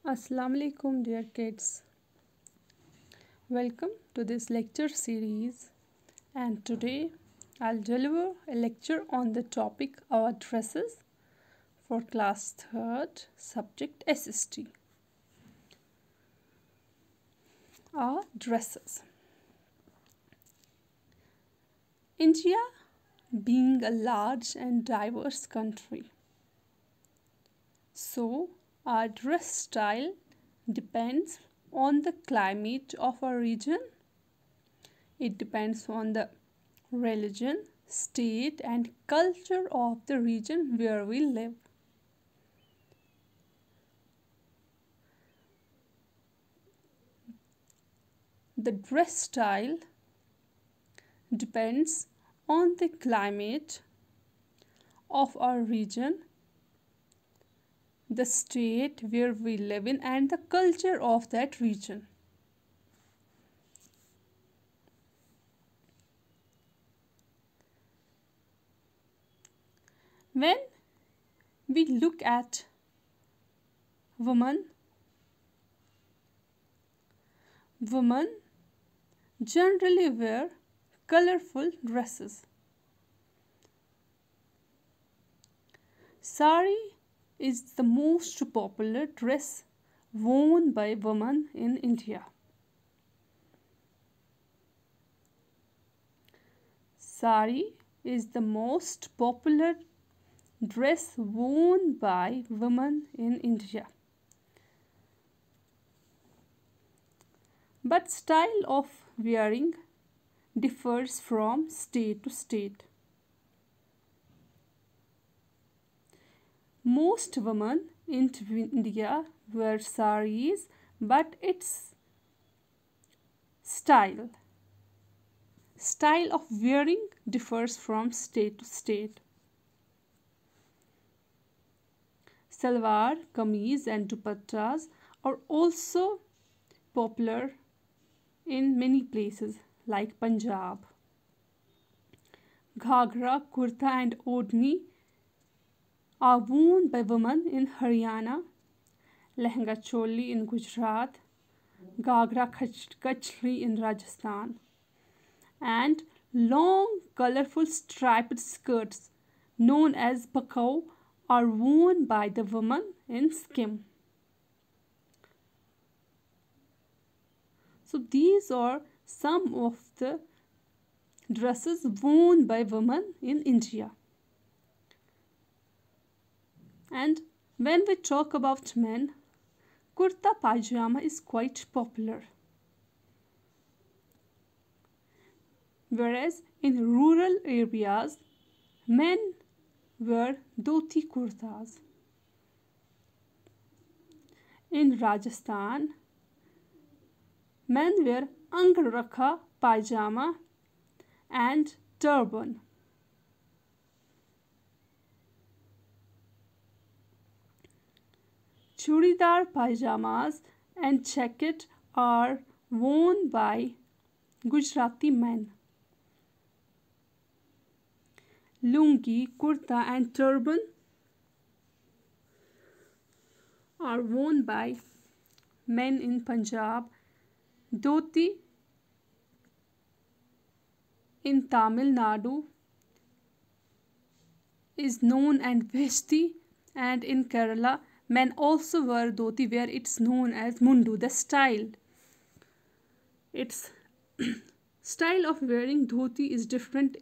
Assalamu alaikum, dear kids. Welcome to this lecture series, and today I'll deliver a lecture on the topic our dresses for class 3rd, subject S.St. Our dresses. India being a large and diverse country, so our dress style depends on the climate of our region. It depends on the religion, state and culture of the region where we live. The dress style depends on the climate of our region, the state where we live in and the culture of that region. When we look at women generally wear colorful dresses. Sari is the most popular dress worn by women in India. Sari is the most popular dress worn by women in India. But style of wearing differs from state to state. Most women in India wear saris, but its style of wearing differs from state to state. Salwar, kameez and dupattas are also popular in many places like Punjab. Ghagra, kurta and odhni are worn by women in Haryana, lehenga choli in Gujarat, Ghagra kachri in Rajasthan, and long colorful striped skirts known as pakau are worn by the women in Sikkim. So these are some of the dresses worn by women in India. And when we talk about men, kurta pajama is quite popular. Whereas in rural areas, men wear dhoti kurtas. In Rajasthan, men wear angrakha pajama and turban. Churidar pajamas and jacket are worn by Gujarati men. Lungi, kurta and turban are worn by men in Punjab. Dhoti in Tamil Nadu is known as veshti, and in Kerala men also wear dhoti where it's known as mundu. The style of wearing dhoti is different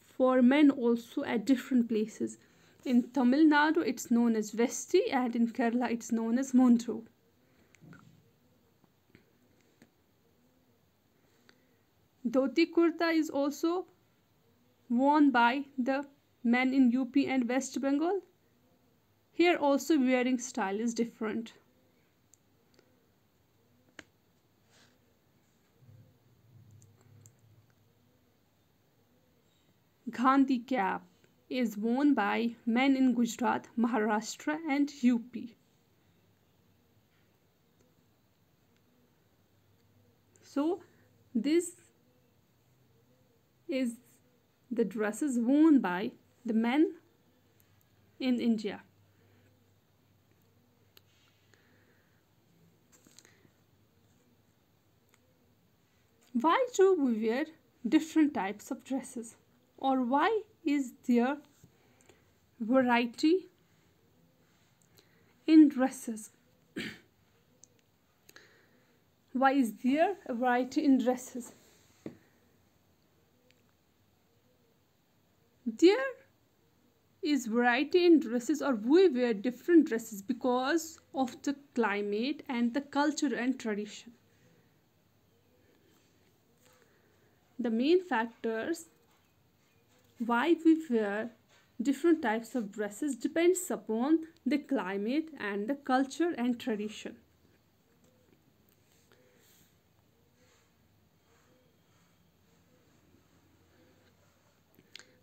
for men also at different places. In Tamil Nadu it's known as vesti and in Kerala it's known as mundu. Dhoti kurta is also worn by the men in UP and West Bengal. Here also wearing style is different. Gandhi cap is worn by men in Gujarat, Maharashtra and UP. So this is the dresses worn by the men in India. Why do we wear different types of dresses? Or why is there variety in dresses? Why is there a variety in dresses? There is variety in dresses, or we wear different dresses because of the climate and the culture and tradition. The main factors why we wear different types of dresses depends upon the climate and the culture and tradition.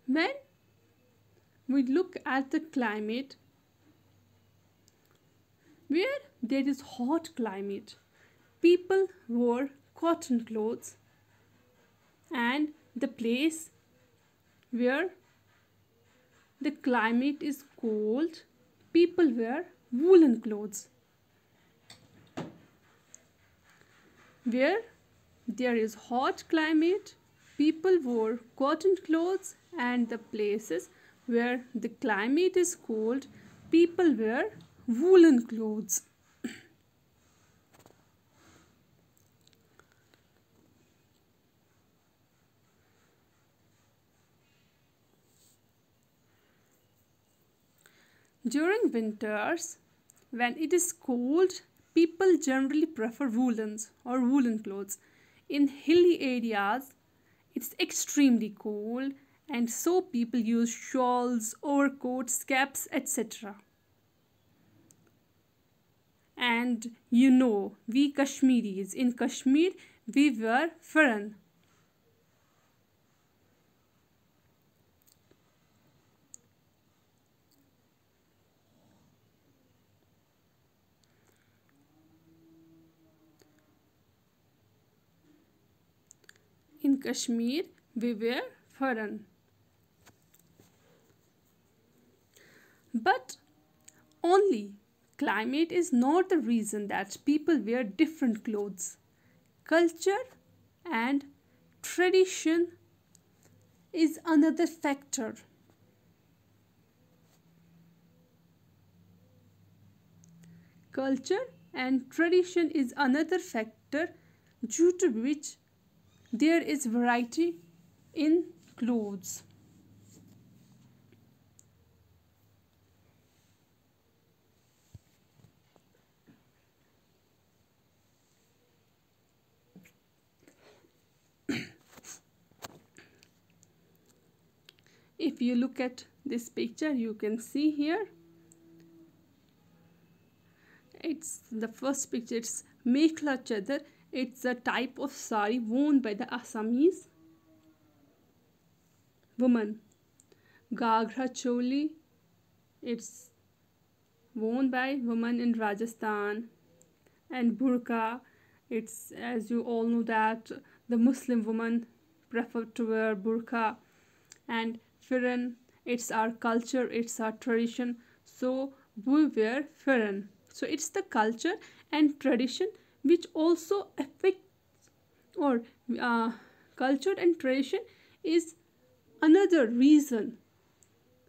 When we look at the climate, where there is hot climate, people wear cotton clothes, and the place where the climate is cold, people wear woolen clothes. Where there is hot climate, people wear cotton clothes, and the places where the climate is cold, people wear woolen clothes. During winters, when it is cold, people generally prefer woolens or woolen clothes. In hilly areas, it's extremely cold, and so people use shawls, overcoats, caps, etc. And we Kashmiris, in Kashmir, we wear farhan. In Kashmir, we wear farhan. But only climate is not the reason that people wear different clothes. Culture and tradition is another factor. Culture and tradition is another factor due to which there is variety in clothes. If you look at this picture, you can see here, it's the first picture, it's mekhla chadar. It's a type of sari worn by the Assamese woman. Gagra choli, it's worn by women in Rajasthan. And burqa, it's, as you all know, that the Muslim woman prefer to wear burqa. And farhan, it's our culture, it's our tradition, so we wear farhan. So it's the culture and tradition which also affect, or culture and tradition is another reason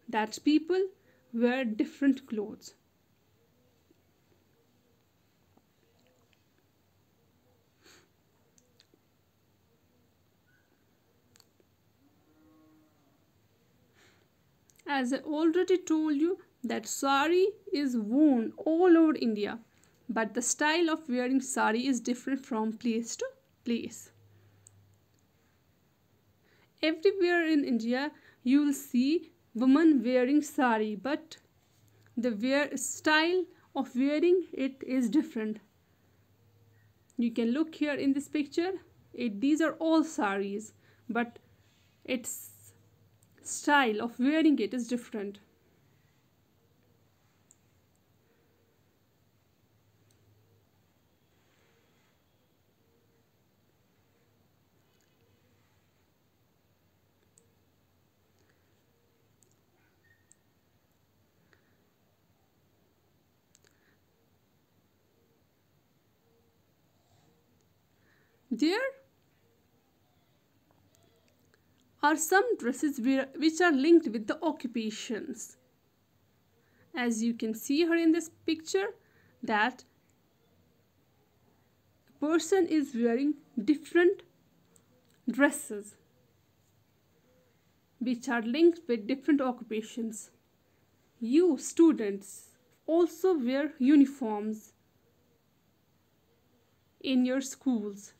that people wear different clothes. As I already told you, that sari is worn all over India, but the style of wearing sari is different from place to place. Everywhere in India, you will see women wearing sari, but the style of wearing it is different. You can look here in this picture. These are all saris, but its style of wearing it is different. There are some dresses which are linked with the occupations. As you can see here in this picture, that a person is wearing different dresses which are linked with different occupations. You students also wear uniforms in your schools.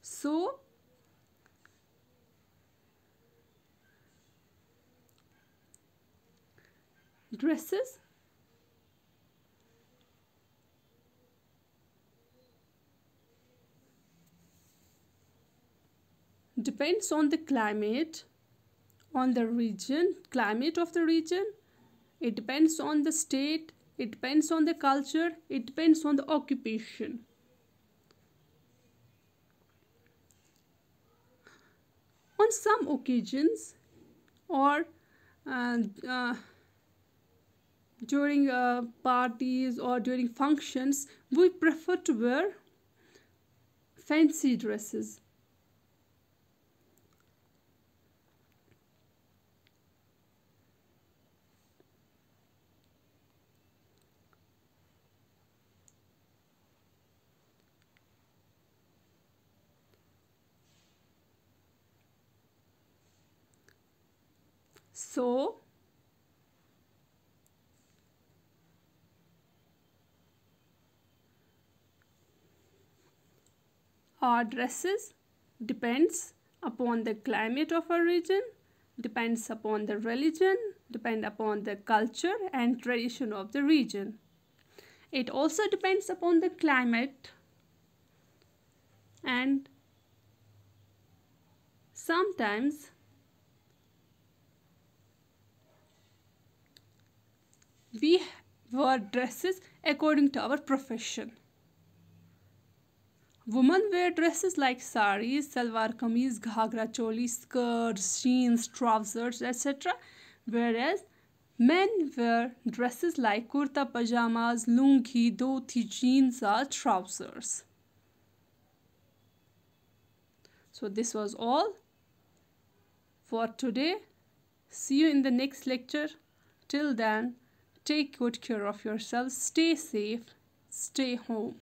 So dresses depends on the climate, on the region, climate of the region. It depends on the state, it depends on the culture, it depends on the occupation. On some occasions or during parties or during functions, we prefer to wear fancy dresses. So our dresses depends upon the climate of our region, depends upon the religion, depend upon the culture and tradition of the region. It also depends upon the climate, and sometimes we wear dresses according to our profession. Women wear dresses like saris, salwar kameez, ghagra choli, skirts, jeans, trousers, etc. Whereas men wear dresses like kurta pajamas, lungi, dhoti, jeans or trousers. So this was all for today. See you in the next lecture. Till then, take good care of yourselves. Stay safe. Stay home.